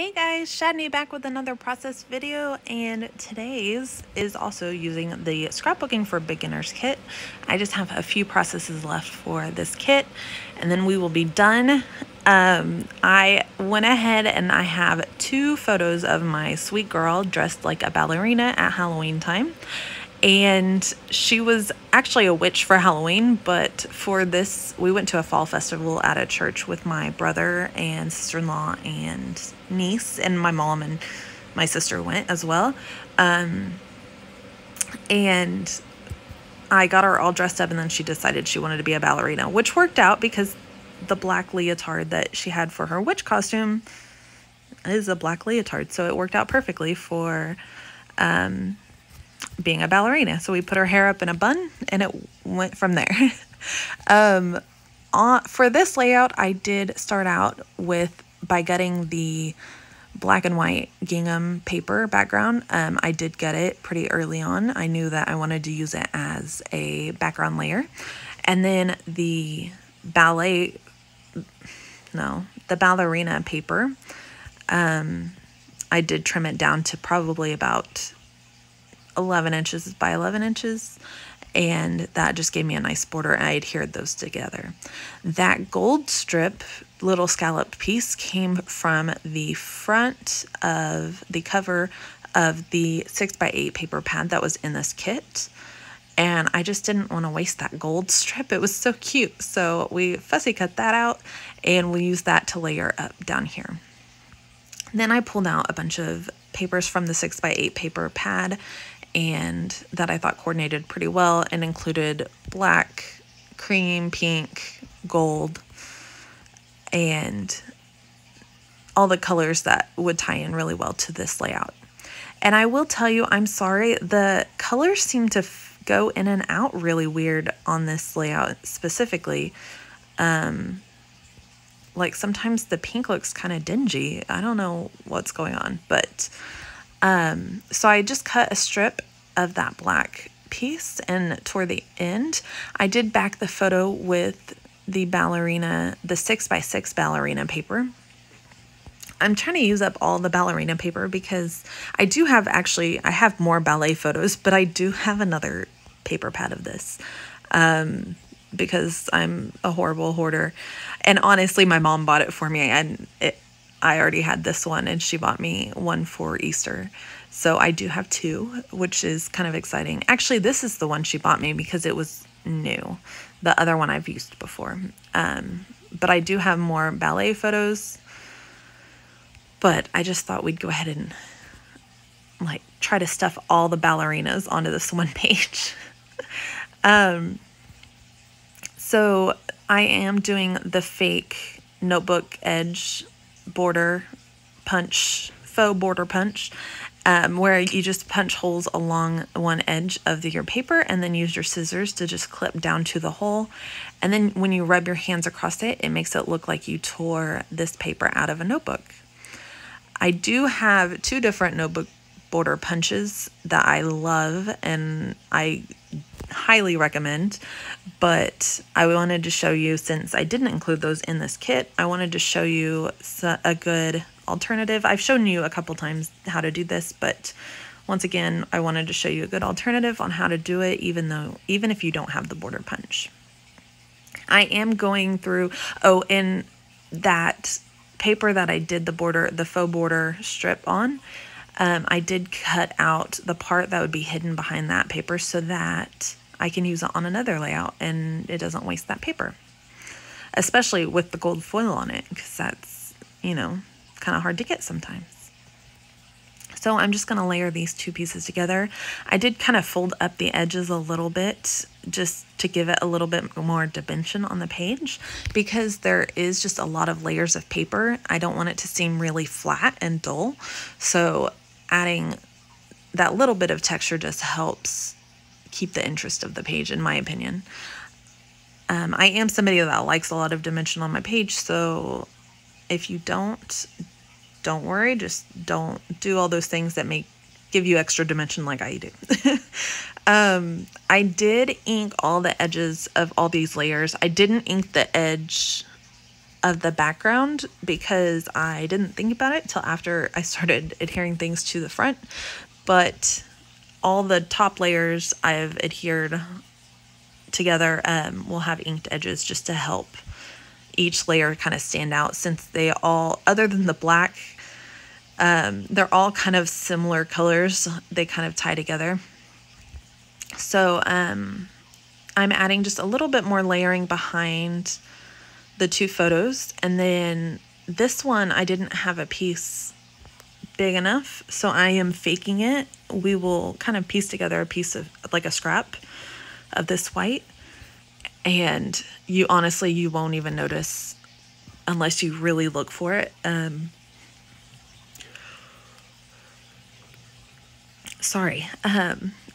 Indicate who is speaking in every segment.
Speaker 1: Hey guys, Shadney back with another process video, and today's is also using the Scrapbooking for Beginners kit. I just have a few processes left for this kit and then we will be done. I went ahead and I have two photos of my sweet girl dressed like a ballerina at Halloween time. And she was actually a witch for Halloween, but for this, we went to a fall festival at a church with my brother and sister-in-law and niece, and my mom and my sister went as well. And I got her all dressed up, and then she decided she wanted to be a ballerina, which worked out because the black leotard that she had for her witch costume is a black leotard, so it worked out perfectly for being a ballerina. So we put her hair up in a bun and it went from there. For this layout, I did start out by gutting the black and white gingham paper background. I did gut it pretty early on. I knew that I wanted to use it as a background layer. And then the ballerina paper, I did trim it down to probably about 11 inches by 11 inches, and that just gave me a nice border, and I adhered those together. That gold strip little scalloped piece came from the front of the cover of the 6x8 paper pad that was in this kit, and I just didn't want to waste that gold strip. It was so cute, so we fussy cut that out and we used that to layer up down here. Then I pulled out a bunch of papers from the 6x8 paper pad and that I thought coordinated pretty well and included black, cream, pink, gold, and all the colors that would tie in really well to this layout. And I will tell you, I'm sorry, the colors seem to go in and out really weird on this layout specifically. Like sometimes the pink looks kind of dingy. I don't know what's going on, but so I just cut a strip of that black piece, and toward the end, I did back the photo with the ballerina, the 6x6 ballerina paper. I'm trying to use up all the ballerina paper because I do have I have more ballet photos, but I do have another paper pad of this because I'm a horrible hoarder. And honestly, my mom bought it for me, and I already had this one, and she bought me one for Easter. So I do have two, which is kind of exciting. Actually, this is the one she bought me because it was new. The other one I've used before. But I do have more ballet photos. But I just thought we'd go ahead and like try to stuff all the ballerinas onto this one page. So I am doing the fake notebook edge border punch, faux border punch, where you just punch holes along one edge of your paper and then use your scissors to just clip down to the hole. And then when you rub your hands across it, it makes it look like you tore this paper out of a notebook. I do have two different notebook border punches that I love and I highly recommend, but I wanted to show you, since I didn't include those in this kit, I wanted to show you a good alternative. I've shown you a couple times how to do this, but once again, I wanted to show you a good alternative on how to do it, even if you don't have the border punch. I am going through, in that paper that I did the faux border strip on, I did cut out the part that would be hidden behind that paper so that I can use it on another layout and it doesn't waste that paper, especially with the gold foil on it, because that's, kind of hard to get sometimes. So I'm just going to layer these two pieces together. I did kind of fold up the edges a little bit just to give it a little bit more dimension on the page, because there is just a lot of layers of paper. I don't want it to seem really flat and dull. So adding that little bit of texture just helps keep the interest of the page, in my opinion. I am somebody that likes a lot of dimension on my page, so if you don't worry, just don't do all those things that give you extra dimension like I do. I did ink all the edges of all these layers. I didn't ink the edge of the background because I didn't think about it till after I started adhering things to the front. But all the top layers I've adhered together will have inked edges just to help each layer kind of stand out, since they all, other than the black, they're all kind of similar colors. They kind of tie together. So I'm adding just a little bit more layering behind the two photos, and then this one I didn't have a piece big enough, so I am faking it. We will kind of piece together a piece of like a scrap of this white, and you honestly, you won't even notice unless you really look for it. Sorry,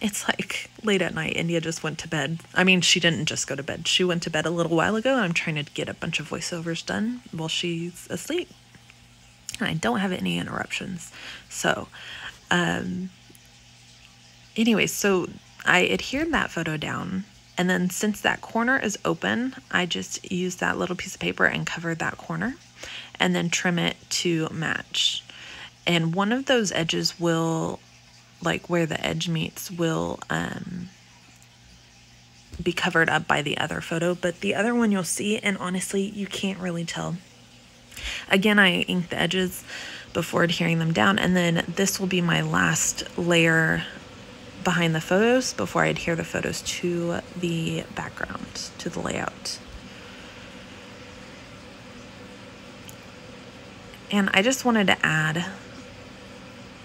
Speaker 1: it's like late at night. India just went to bed. I mean, she didn't just go to bed. She went to bed a little while ago. I'm trying to get a bunch of voiceovers done while she's asleep. And I don't have any interruptions. So, anyway, so I adhered that photo down. And then since that corner is open, I just use that little piece of paper and cover that corner and then trim it to match. And one of those edges will, like where the edge meets, will be covered up by the other photo, but the other one you'll see, and honestly, you can't really tell. Again, I inked the edges before adhering them down, and then this will be my last layer behind the photos before I adhere the photos to the background, to the layout. And I just wanted to add,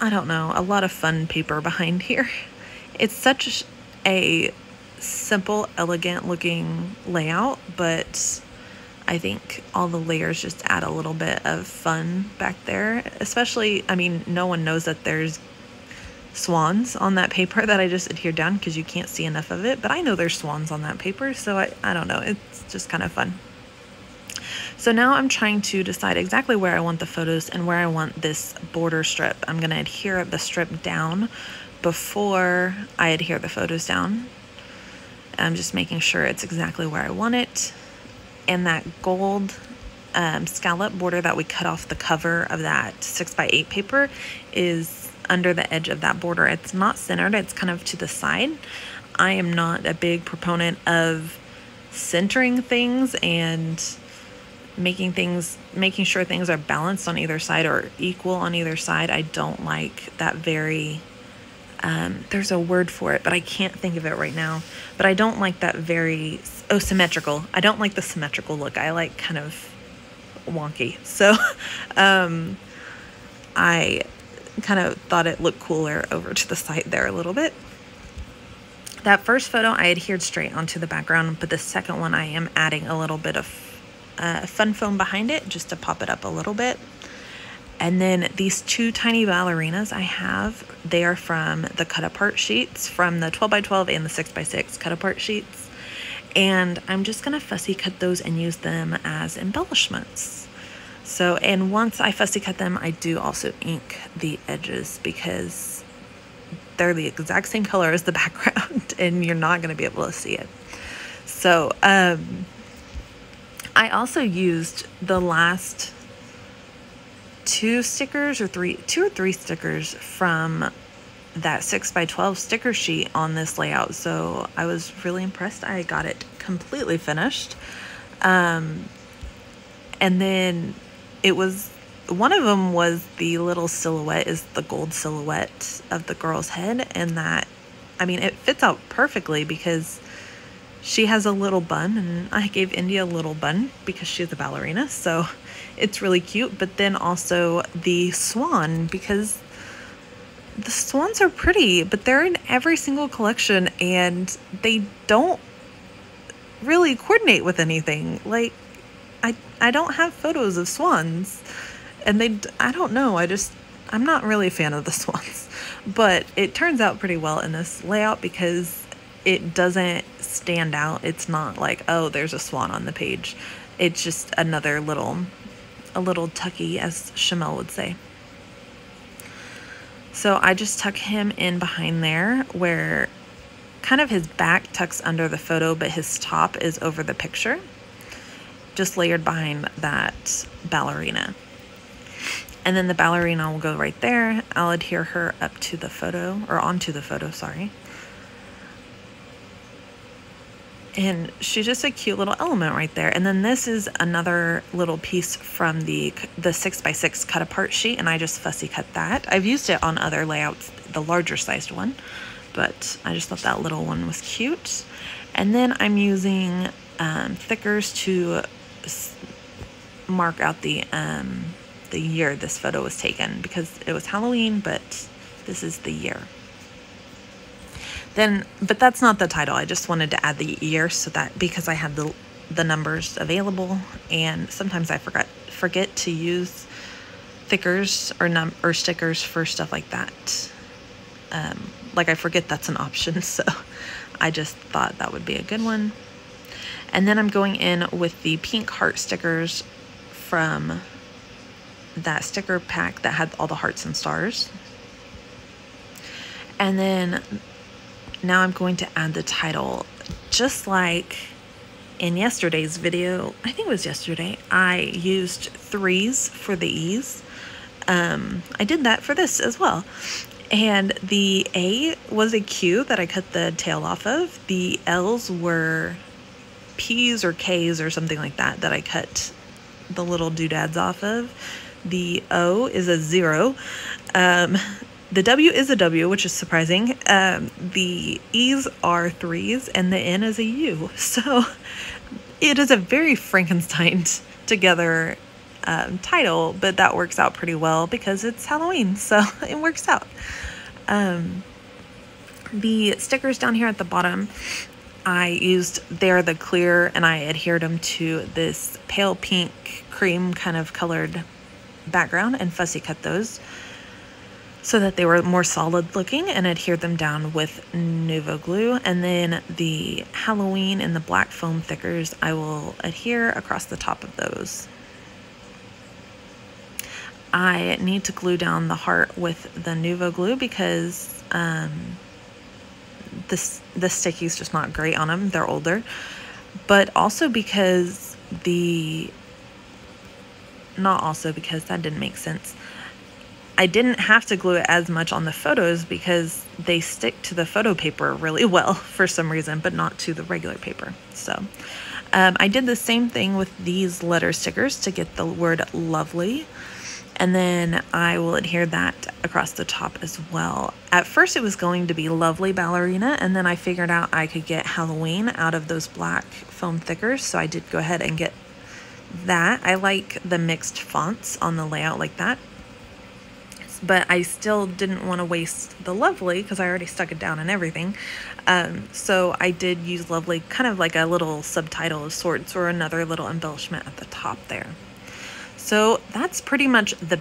Speaker 1: I don't know, a lot of fun paper behind here. It's such a simple, elegant looking layout, but I think all the layers just add a little bit of fun back there. Especially, I mean, no one knows that there's swans on that paper that I just adhered down because you can't see enough of it, but I know there's swans on that paper, so I don't know, it's just kind of fun. So now I'm trying to decide exactly where I want the photos and where I want this border strip. I'm going to adhere the strip down before I adhere the photos down. I'm just making sure it's exactly where I want it. And that gold scallop border that we cut off the cover of that 6x8 paper is under the edge of that border. It's not centered, it's kind of to the side. I am not a big proponent of centering things and making sure things are balanced on either side or equal on either side. I don't like that very, there's a word for it, but I can't think of it right now. But I don't like that very, symmetrical. I don't like the symmetrical look. I like kind of wonky. So I kind of thought it looked cooler over to the side there a little bit. That first photo I adhered straight onto the background, but the second one I am adding a little bit of fun foam behind it just to pop it up a little bit. And then these two tiny ballerinas I have, they are from the cut apart sheets, from the 12x12 and the 6x6 cut apart sheets. And I'm just gonna fussy cut those and use them as embellishments. So, and once I fussy cut them, I do also ink the edges because they're the exact same color as the background and you're not gonna be able to see it. So, I also used the last two or three stickers from that 6x12 sticker sheet on this layout. So I was really impressed. I got it completely finished. And then it was, one of them was the little silhouette, is the gold silhouette of the girl's head. And that, I mean, it fits out perfectly because she has a little bun, and I gave India a little bun because she's a ballerina, so it's really cute. But then also the swan, because the swans are pretty, but they're in every single collection and they don't really coordinate with anything. Like, I don't have photos of swans, and I don't know, I'm not really a fan of the swans, but it turns out pretty well in this layout because it doesn't stand out. It's not like, oh, there's a swan on the page. It's just a little tucky, as Shamel would say. So I just tuck him in behind there where kind of his back tucks under the photo, but his top is over the picture, just layered behind that ballerina. And then the ballerina will go right there. I'll adhere her up to the photo, or onto the photo, sorry. And she's just a cute little element right there. And then this is another little piece from the 6x6 cut apart sheet, and I just fussy cut that. I've used it on other layouts, the larger sized one, but I just thought that little one was cute. And then I'm using thickers to mark out the year this photo was taken, because it was Halloween, but this is the year. But that's not the title. I just wanted to add the year, so that because I had the numbers available, and sometimes I forget to use thickers or stickers for stuff like that. Like I forget that's an option, so I just thought that would be a good one. And then I'm going in with the pink heart stickers from that sticker pack that had all the hearts and stars. And then now I'm going to add the title, just like in yesterday's video. I think it was yesterday. I used 3s for the E's. I did that for this as well. And the A was a Q that I cut the tail off of. The L's were P's or K's or something like that I cut the little doodads off of. The O is a 0. The W is a W, which is surprising. The E's are 3s, and the N is a U. So it is a very Frankenstein together title, but that works out pretty well because it's Halloween, so it works out. The stickers down here at the bottom, they're the clear, and I adhered them to this pale pink cream kind of colored background and fussy cut those so that they were more solid looking, and adhered them down with Nuvo glue. And then the Halloween and the black foam thickers, I will adhere across the top of those. I need to glue down the heart with the Nuvo glue because the sticky's just not great on them. They're older, but also because that didn't make sense. I didn't have to glue it as much on the photos because they stick to the photo paper really well for some reason, but not to the regular paper. So I did the same thing with these letter stickers to get the word lovely. And then I will adhere that across the top as well. At first it was going to be lovely ballerina, and then I figured out I could get Halloween out of those black foam thickers, so I did go ahead and get that. I like the mixed fonts on the layout like that, but I still didn't want to waste the lovely because I already stuck it down and everything. So I did use lovely, kind of like a little subtitle of sorts, or another little embellishment at the top there. So that's pretty much the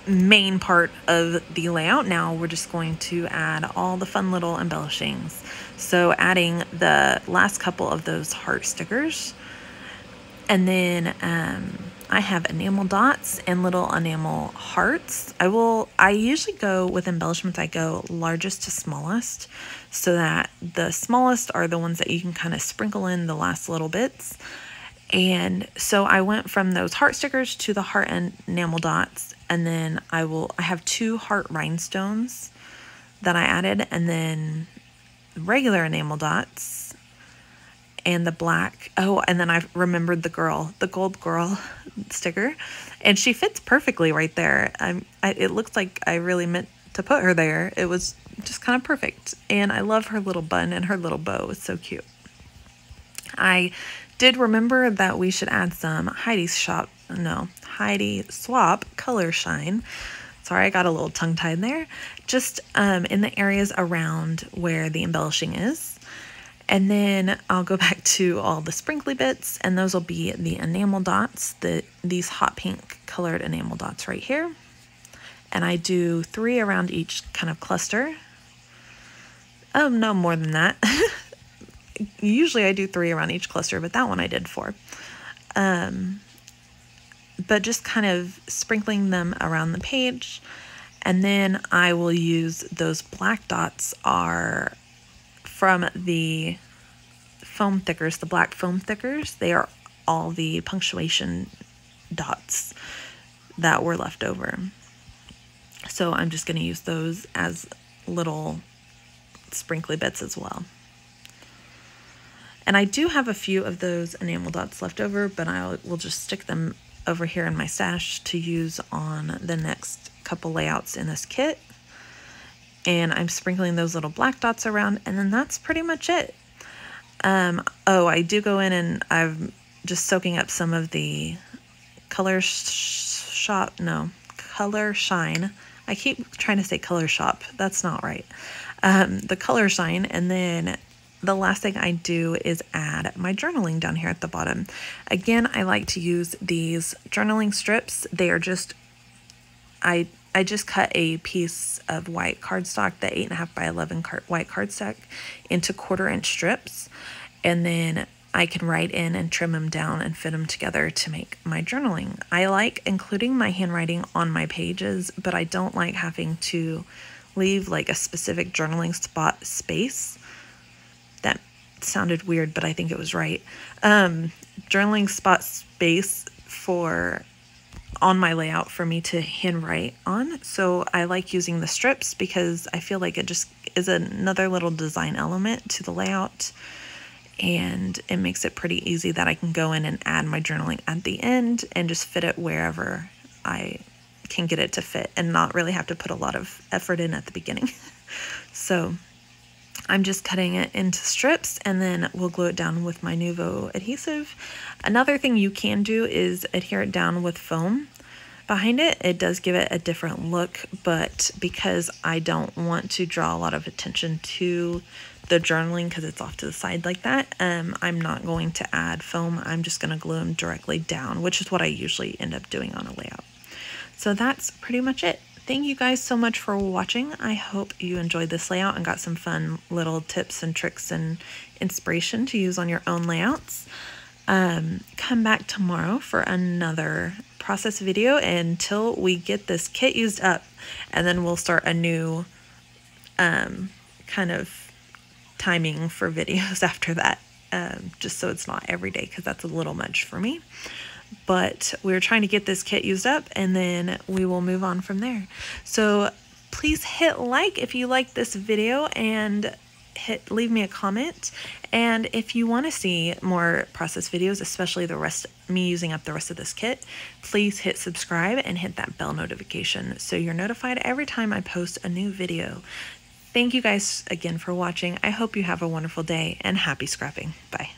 Speaker 1: main part of the layout. Now we're just going to add all the fun little embellishings. So adding the last couple of those heart stickers, and then I have enamel dots and little enamel hearts. I usually go with embellishments, I go largest to smallest, so that the smallest are the ones that you can kind of sprinkle in the last little bits. And so I went from those heart stickers to the heart and enamel dots, and then I have 2 heart rhinestones that I added, and then regular enamel dots and the black. Oh, and then I remembered the gold girl sticker, and she fits perfectly right there. It looks like I really meant to put her there. It was just kind of perfect, and I love her little bun and her little bow. It's so cute. I did remember that we should add some Heidi Swap Color Shine. Sorry, I got a little tongue-tied there. Just in the areas around where the embellishing is. And then I'll go back to all the sprinkly bits, and those will be the enamel dots, these hot pink colored enamel dots right here. And I do 3 around each kind of cluster. Oh, no more than that. Usually I do 3 around each cluster, but that one I did 4. But just kind of sprinkling them around the page. And then I will use those black dots are from the foam thickers, the black foam thickers. They are all the punctuation dots that were left over. So I'm just going to use those as little sprinkly bits as well. And I do have a few of those enamel dots left over, but I will just stick them over here in my stash to use on the next couple layouts in this kit. And I'm sprinkling those little black dots around, and then that's pretty much it. Oh, I do go in and I'm just soaking up some of the Color Shine. I keep trying to say Color Shop. That's not right. The Color Shine, and then the last thing I do is add my journaling down here at the bottom. Again, I like to use these journaling strips. They are just, I just cut a piece of white cardstock, the 8.5 by 11 white cardstock, into 1/4 inch strips. And then I can write in and trim them down and fit them together to make my journaling. I like including my handwriting on my pages, but I don't like having to leave like a specific journaling spot space. That sounded weird, but I think it was right. Journaling spot space on my layout for me to handwrite on. So I like using the strips because I feel like it just is another little design element to the layout. And it makes it pretty easy that I can go in and add my journaling at the end and just fit it wherever I can get it to fit and not really have to put a lot of effort in at the beginning. So I'm just cutting it into strips, and then we'll glue it down with my Nuvo adhesive. Another thing you can do is adhere it down with foam behind it. It does give it a different look, but because I don't want to draw a lot of attention to the journaling because it's off to the side like that, I'm not going to add foam. I'm just going to glue them directly down, which is what I usually end up doing on a layout. So that's pretty much it. Thank you guys so much for watching. I hope you enjoyed this layout and got some fun little tips and tricks and inspiration to use on your own layouts. Come back tomorrow for another process video until we get this kit used up, and then we'll start a new kind of timing for videos after that, just so it's not every day because that's a little much for me. But we're trying to get this kit used up, and then we will move on from there. So please hit like if you like this video, and leave me a comment. And if you want to see more process videos, especially me using up the rest of this kit, please hit subscribe and hit that bell notification so you're notified every time I post a new video. Thank you guys again for watching. I hope you have a wonderful day, and happy scrapping. Bye.